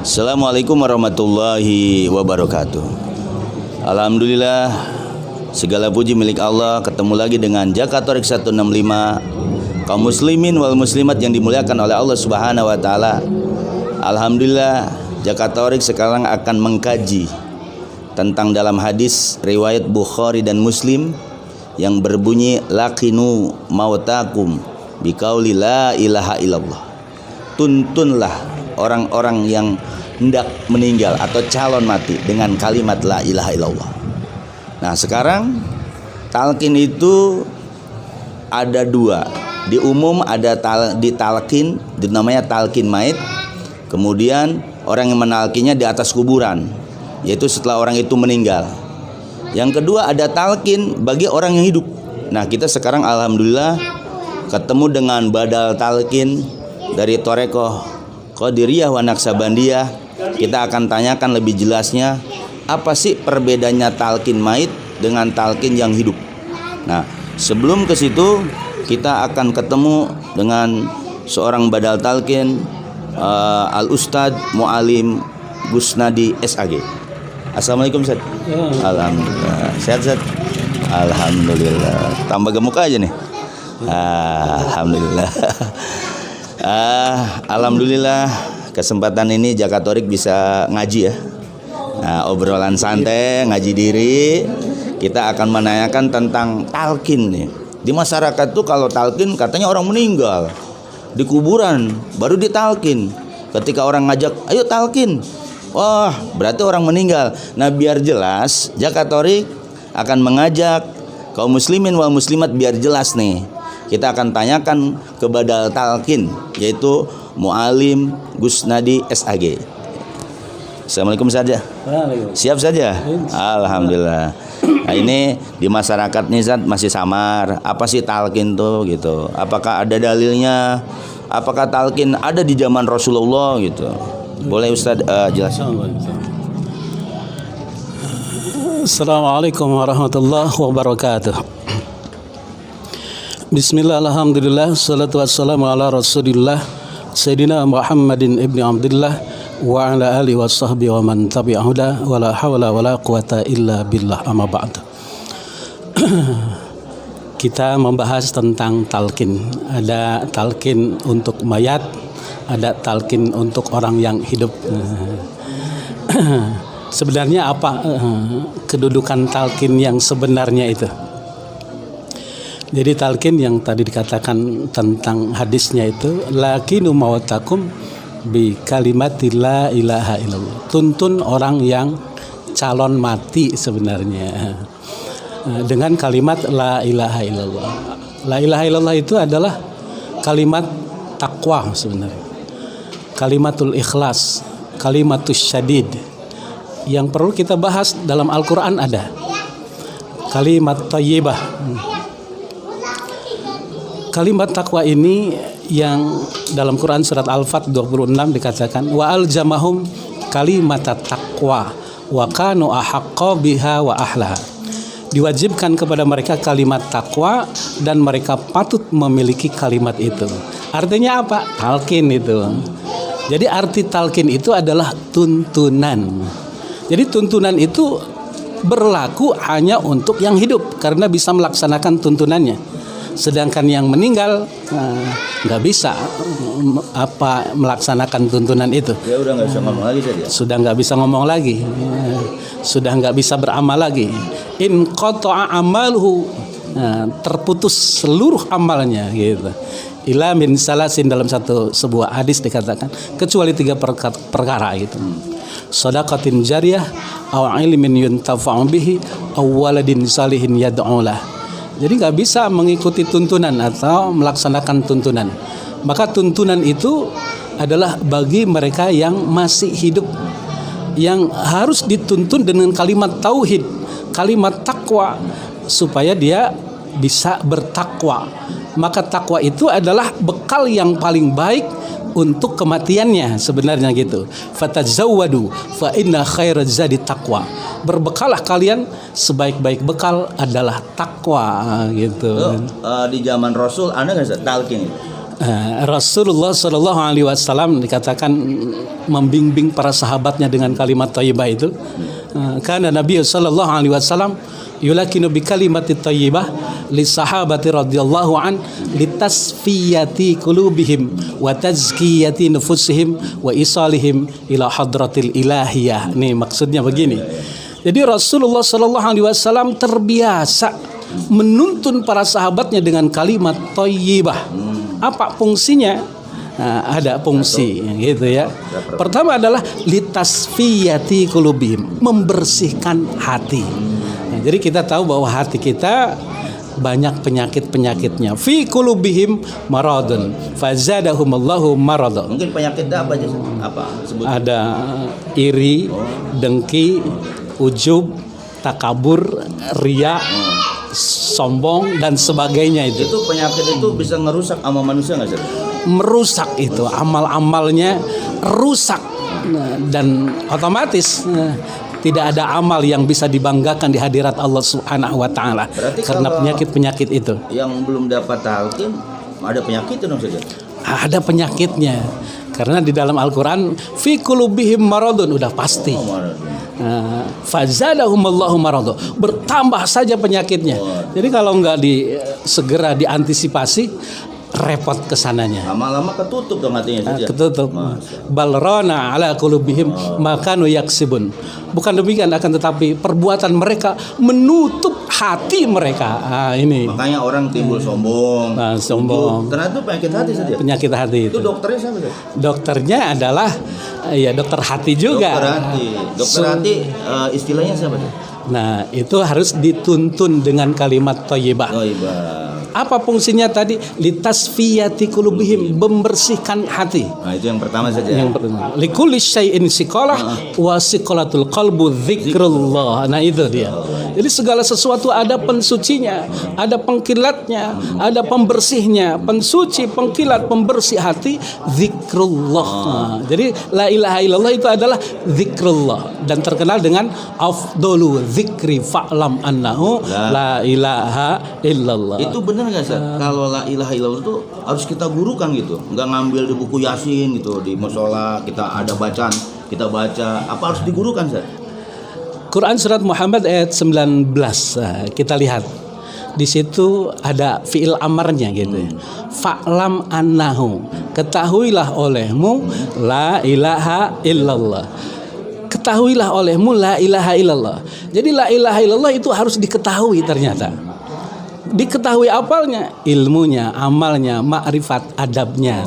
Assalamualaikum warahmatullahi wabarakatuh. Alhamdulillah, segala puji milik Allah. Ketemu lagi dengan Jakatorik 165, kaum muslimin wal muslimat yang dimuliakan oleh Allah Subhanahu wa taala. Alhamdulillah, Jakatorik sekarang akan mengkaji tentang dalam hadis riwayat Bukhari dan Muslim yang berbunyi laqinu mautakum biqauli la ilaha illallah. Tuntunlah orang-orang yang hendak meninggal atau calon mati dengan kalimat la ilaha illallah. Nah, sekarang talqin itu ada dua. Di umum ada ditalqin, namanya talqin mait. Kemudian orang yang menalkinnya di atas kuburan, yaitu setelah orang itu meninggal. Yang kedua ada talqin bagi orang yang hidup. Nah, kita sekarang alhamdulillah ketemu dengan badal talqin dari Torekoh Qadiriyah wa Naksabandiyah. Kita akan tanyakan lebih jelasnya apa sih perbedaannya talqin mait dengan talqin yang hidup. Nah, sebelum ke situ kita akan ketemu dengan seorang badal talqin, Al Ustad Mu'alim Gusnadi SAG. Assalamualaikum Ustaz. Alhamdulillah. Sehat Ustaz? Alhamdulillah. Tambah gemuk aja nih. Alhamdulillah. Alhamdulillah kesempatan ini Jakatorik bisa ngaji ya. Nah, obrolan santai, ngaji diri. Kita akan menanyakan tentang talqin nih. Di masyarakat tuh kalau talqin katanya orang meninggal di kuburan baru ditalqin. Ketika orang ngajak, ayo talqin, wah berarti orang meninggal. Nah, biar jelas Jakatorik akan mengajak kaum muslimin wal muslimat biar jelas nih. Kita akan tanyakan ke badal talqin, yaitu Mu'alim Gusnadi SAG. Assalamualaikum saja. Siap saja. Alhamdulillah. Nah, ini di masyarakat nih Zat masih samar. Apa sih talqin tuh gitu? Apakah ada dalilnya? Apakah talqin ada di zaman Rasulullah gitu? Boleh Ustaz jelaskan. Assalamualaikum warahmatullahi wabarakatuh. Bismillah, alhamdulillah, salatu wassalamu ala rasulillah Sayyidina Muhammadin ibni Abdullah wa ala alihi wa sahbihi wa man tabi'ahuda wa la hawla wa la quwata illa billah, amma ba'd. Kita membahas tentang talqin. Ada talqin untuk mayat, ada talqin untuk orang yang hidup. Sebenarnya apa kedudukan talqin yang sebenarnya itu? Jadi talqin yang tadi dikatakan tentang hadisnya itu laqinu mautakum bi kalimati la ilaha illallah. Tuntun orang yang calon mati sebenarnya dengan kalimat la ilaha illallah. La ilaha illallah itu adalah kalimat takwa sebenarnya. Kalimatul ikhlas, kalimatus syadid. Yang perlu kita bahas dalam Al-Qur'an ada kalimat thayyibah. Kalimat takwa ini yang dalam Quran surat Al-Fat 26 dikatakan wa aljamahum kalimat taqwa wa kanu ahaqqa biha wa ahlaha. Diwajibkan kepada mereka kalimat takwa dan mereka patut memiliki kalimat itu. Artinya apa? Talqin itu. Jadi arti talqin itu adalah tuntunan. Jadi tuntunan itu berlaku hanya untuk yang hidup karena bisa melaksanakan tuntunannya. Sedangkan yang meninggal nggak bisa melaksanakan tuntunan itu. Ya udah nggak bisa ngomong lagi tadi. Sudah nggak bisa ngomong lagi, sudah nggak bisa beramal lagi. In qata'a amaluhu, terputus seluruh amalnya gitu. Ila min salasin, dalam sebuah hadis dikatakan kecuali 3 perkara gitu. Shadaqatin jariyah, aw ilmin yuntafa'u bihi, aw waladin salihin yad'u lah. Jadi nggak bisa mengikuti tuntunan atau melaksanakan tuntunan. Maka tuntunan itu adalah bagi mereka yang masih hidup, yang harus dituntun dengan kalimat tauhid, kalimat takwa, supaya dia bisa bertakwa. Maka takwa itu adalah bekal yang paling baik untuk kematiannya sebenarnya gitu. Fatazawwadu fa inna khairaz zadi taqwa. Berbekalah kalian, sebaik-baik bekal adalah takwa gitu. Di zaman Rasul ada nggak talqin? Rasulullah Shallallahu Alaihi Wasallam dikatakan membimbing para sahabatnya dengan kalimat thayyibah itu. Karena Nabi Shallallahu Alaihi Wasallam yulakinu bi kalimati thayyibah li sahabati radhiyallahu an litasfiyati qulubihim wa tazkiyati nufusihim wa isalihim ila hadratil ilahiyah. Nih maksudnya begini. Jadi Rasulullah Shallallahu Alaihi Wasallam terbiasa menuntun para sahabatnya dengan kalimat thayyibah. Apa fungsinya? Nah, ada fungsi gitu ya. Pertama adalah litasfiyati qulubihim, membersihkan hati. Nah, jadi kita tahu bahwa hati kita banyak penyakit-penyakitnya. Fi qulubihim maradun fazadahumallahu marada. Mungkin penyakitnya apa aja? Apa sebut? Ada iri, dengki, ujub, takabur, riya, sombong dan sebagainya itu. Itu penyakit itu bisa ngerusak amal manusia nggak sih? Merusak itu amal-amalnya rusak. Dan otomatis tidak ada amal yang bisa dibanggakan di hadirat Allah Subhanahu wa taala karena penyakit-penyakit itu. Yang belum dapat talqin ada penyakit dong saja. Ada penyakitnya. Karena di dalam Al-Qur'an fi qulubihim maradun udah pasti. Fazadahumallahu maradu, bertambah saja penyakitnya. Jadi kalau nggak segera diantisipasi, repot kesananya. Lama-lama ketutup dong hatinya saja. Ketutup. Balrona ala qulubihim makanu yaksibun. Bukan demikian, akan tetapi perbuatan mereka menutup hati mereka. Ini. Makanya orang timbul sombong. Sombong. Karena itu penyakit hati saja. Penyakit hati itu. Itu dokternya siapa? Dokternya adalah ya dokter hati juga. Dokter hati. Dokter hati istilahnya siapa? Nah, itu harus dituntun dengan kalimat thayyibah. Apa fungsinya tadi? Litasfiyati qulubihim, membersihkan hati. Nah, itu yang pertama saja. Yang pertama. Likulli syai'in siqalah wa siqalatul qalbu dzikrullah. Nah, itu dia. Jadi segala sesuatu ada pensucinya, ada pengkilatnya, ada pembersihnya, pensuci, pengkilat, pembersih hati, zikrullah. Nah, jadi la ilaha illallah itu adalah zikrullah dan terkenal dengan afdalu zikri fa'lam annahu la ilaha illallah. Itu benar nggak sih? Kalau la ilaha illallah itu harus kita gurukan gitu, nggak ngambil di buku Yasin gitu, di musola kita ada bacaan, kita baca. Apa harus digurukan sih? Quran surat Muhammad ayat 19 kita lihat di situ ada fiil amarnya gitu. Fa'lam annahu, ketahuilah olehmu la ilaha illallah. Ketahuilah olehmu la ilaha illallah. Jadi la ilaha illallah itu harus diketahui ternyata. Diketahui apalnya, ilmunya, amalnya, makrifat, adabnya.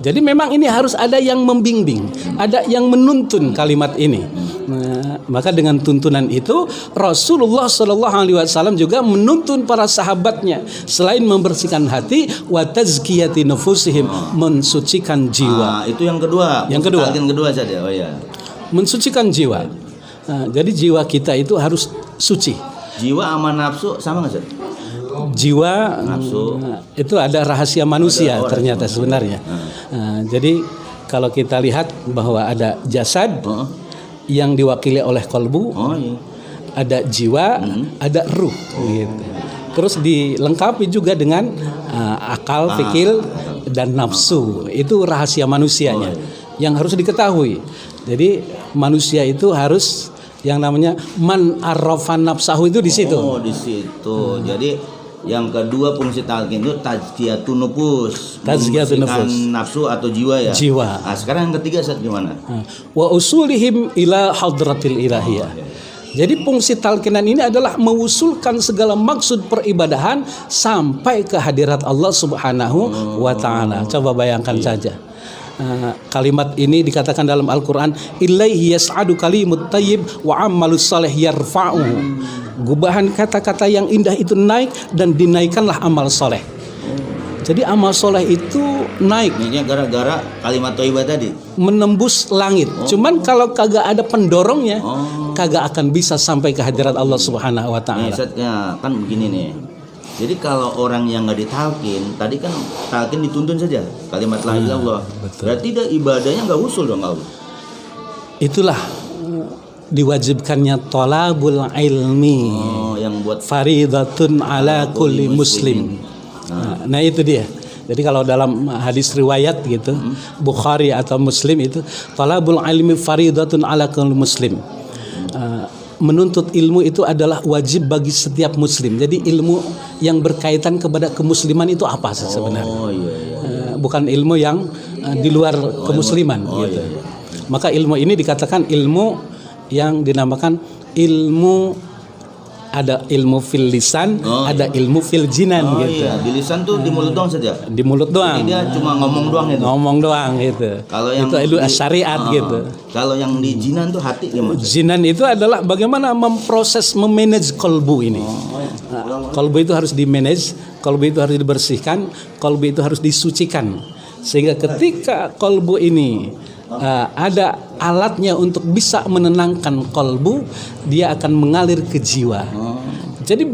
Jadi memang ini harus ada yang membimbing, ada yang menuntun kalimat ini. Nah, maka dengan tuntunan itu Rasulullah Shallallahu Alaihi Wasallam juga menuntun para sahabatnya selain membersihkan hati, wa tazkiyati nufusihim, mensucikan jiwa. Itu yang kedua. Yang kedua. Yang kedua saja. Oh ya. Mensucikan jiwa. Nah, jadi jiwa kita itu harus suci. Jiwa sama nafsu sama nggak sih? Jiwa nafsu itu ada rahasia manusia ternyata sebenarnya. Jadi kalau kita lihat bahwa ada jasad yang diwakili oleh kolbu, ada jiwa, ada ruh, gitu. Terus dilengkapi juga dengan akal, fikir, dan nafsu. Itu rahasia manusianya yang harus diketahui. Jadi manusia itu harus yang namanya man arrafan nafsahu itu di situ. Oh, di situ. Jadi yang kedua fungsi talqin itu tazkiyatun nufus, nafsu atau jiwa ya. Jiwa. Nah, sekarang yang ketiga saat gimana? Wa usulihim ila hadratil ilahiyah. Jadi fungsi talqinan ini adalah mengusulkan segala maksud peribadahan sampai ke hadirat Allah Subhanahu wa taala. Coba bayangkan saja. Kalimat ini dikatakan dalam Al-Quran, ilaihi yas'adu kalimut tayyib wa amalus salih yarfa'u. Gubahan kata-kata yang indah itu naik dan dinaikkanlah amal soleh. Jadi amal soleh itu naik. Ini gara-gara kalimat thayyibah tadi menembus langit. Cuman kalau kagak ada pendorongnya, kagak akan bisa sampai ke hadirat Allah Subhanahu wa taala. Kan begini nih. Jadi kalau orang yang nggak ditalkin, tadi kan talkin dituntun saja kalimat la ilaha illallah. Berarti ibadahnya nggak usul dong kalau. Itulah diwajibkannya thalabul ilmi. Yang buat faridatun ala kulli muslim. Nah itu dia. Jadi kalau dalam hadis riwayat gitu, Bukhari atau Muslim itu, talabul ilmi faridatun ala kulli muslim. Menuntut ilmu itu adalah wajib bagi setiap muslim. Jadi ilmu yang berkaitan kepada kemusliman itu apa sih sebenarnya? Bukan ilmu yang di luar kemusliman gitu. Iya. Maka ilmu ini dikatakan ilmu yang dinamakan ilmu, ada ilmu fil lisan, ada ilmu fil jinan gitu. Iya, di lisan tuh di mulut doang saja. Di mulut doang. Jadi dia cuma ngomong doang itu. Ngomong doang gitu. Kalau yang itu syariat gitu. Kalau yang di jinan tuh hati gimana? Jinan itu adalah bagaimana memproses, memanage kolbu ini. Kolbu itu harus dimanage, kolbu itu harus dibersihkan, kolbu itu harus disucikan. Sehingga ketika kolbu ini ada alatnya untuk bisa menenangkan kolbu, dia akan mengalir ke jiwa. Jadi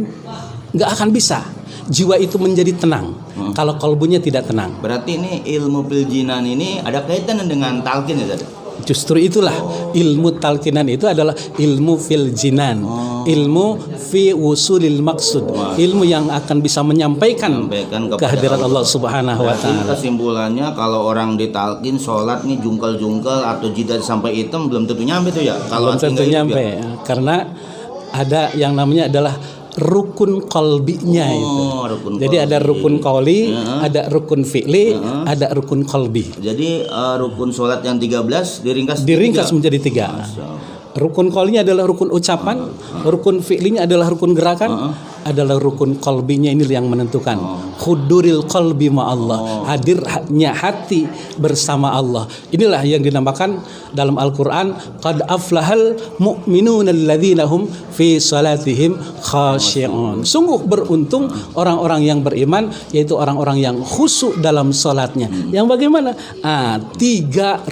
nggak akan bisa jiwa itu menjadi tenang kalau kolbunya tidak tenang. Berarti ini ilmu piljinan ini ada kaitan dengan talqin ya Ustaz? Justru itulah ilmu talqinan itu adalah ilmu fil jinan, ilmu fi wusulil maksud, ilmu yang akan bisa menyampaikan kehadirat Allah Subhanahu wa taala. Kesimpulannya kalau orang ditalqin sholat nih jungkel-jungkel atau jidat sampai hitam belum tentu nyampe tuh ya. Kalau belum tentu nyampe karena ada yang namanya adalah rukun kolbinya itu. Jadi ada rukun qauli, ada rukun fi'li, ada rukun kolbi. Jadi rukun sholat yang 13 diringkas menjadi 3. Rukun qaulinya adalah rukun ucapan, rukun fi'linya adalah rukun gerakan, adalah rukun qalbinya ini yang menentukan. Huduril qalbi ma Allah, hadirnya hati bersama Allah. Inilah yang dinamakan dalam Al-Qur'an qad aflahal mu'minuna alladzina hum fi salatihim khashi'un. Sungguh beruntung orang-orang yang beriman, yaitu orang-orang yang khusyuk dalam salatnya. Yang bagaimana? 3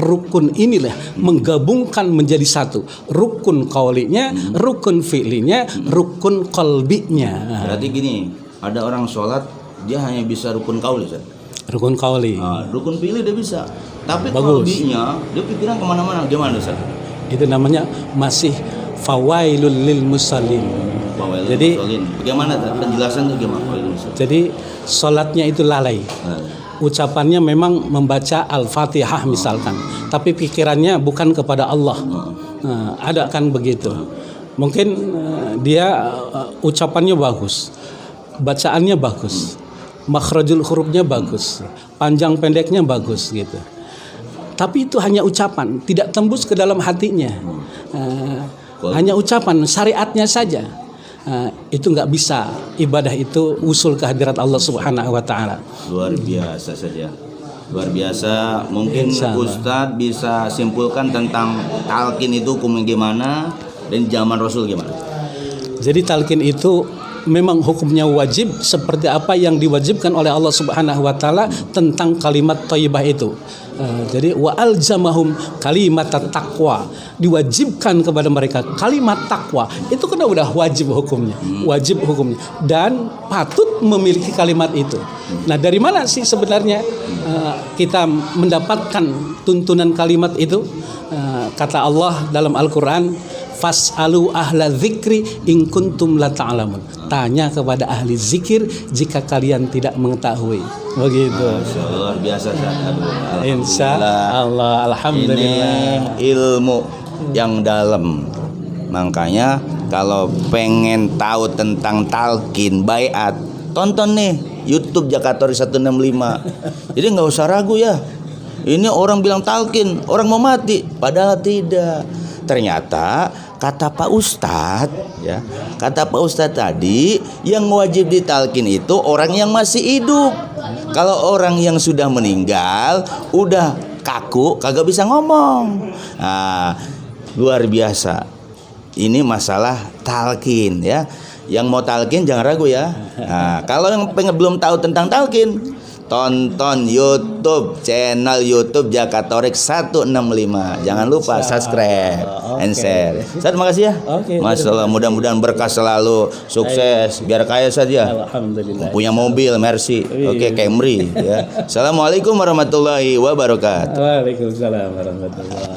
rukun inilah menggabungkan menjadi satu. Rukun qaulinya, rukun fi'linya, rukun qalbinya. Berarti gini, ada orang sholat dia hanya bisa rukun qauli, Ustaz. Rukun qauli. Rukun fi'li dia bisa. Tapi bagus. qalbinya dia pikiran kemana-mana. Gimana, Ustaz? Itu namanya masih fawailul lil musallin. Jadi bagaimana penjelasan itu gimana? Jadi sholatnya itu lalai. Ucapannya memang membaca Al-Fatihah misalkan, tapi pikirannya bukan kepada Allah. Ada kan begitu. Mungkin dia ucapannya bagus, bacaannya bagus, makhrajul hurufnya bagus, panjang pendeknya bagus gitu. Tapi itu hanya ucapan, tidak tembus ke dalam hatinya. Hanya ucapan, syariatnya saja. Itu nggak bisa ibadah itu usul kehadirat Allah Subhanahu wa taala. Luar biasa saja. Luar biasa. Mungkin Ustadz bisa simpulkan tentang talqin itu hukumnya gimana dan zaman Rasul gimana? Jadi talqin itu memang hukumnya wajib seperti apa yang diwajibkan oleh Allah Subhanahu wa taala tentang kalimat thayyibah itu. Jadi wa aljamahum kalimat taqwa, diwajibkan kepada mereka kalimat takwa. Itu kan udah wajib hukumnya. Wajib hukumnya dan patut memiliki kalimat itu. Nah, dari mana sih sebenarnya kita mendapatkan tuntunan kalimat itu? Kata Allah dalam Al-Qur'an, fas'alu ahla dzikri in kuntum la ta'lamun. Tanya kepada ahli zikir jika kalian tidak mengetahui. Begitu. Luar biasa. Insya Allah, alhamdulillah. Ini ilmu yang dalam. Makanya kalau pengen tahu tentang talqin baiat, tonton nih YouTube Jakatori 165. Jadi nggak usah ragu ya. Ini orang bilang talqin, orang mau mati, padahal tidak. Ternyata kata Pak Ustadz, ya, kata Pak Ustadz tadi yang wajib ditalqin itu orang yang masih hidup. Kalau orang yang sudah meninggal, udah kaku, kagak bisa ngomong. Nah, luar biasa. Ini masalah talqin ya. Yang mau talqin jangan ragu ya. Nah, kalau yang belum tahu tentang talqin, tonton YouTube, channel YouTube Jakatorek 165. Jangan lupa subscribe and share. Terima kasih ya. Masya Allah, mudah-mudahan berkah selalu, sukses, biar kaya saja. Alhamdulillah. Punya mobil Mercy, Camry ya. Assalamualaikum warahmatullahi wabarakatuh. Waalaikumsalam warahmatullahi wabarakatuh.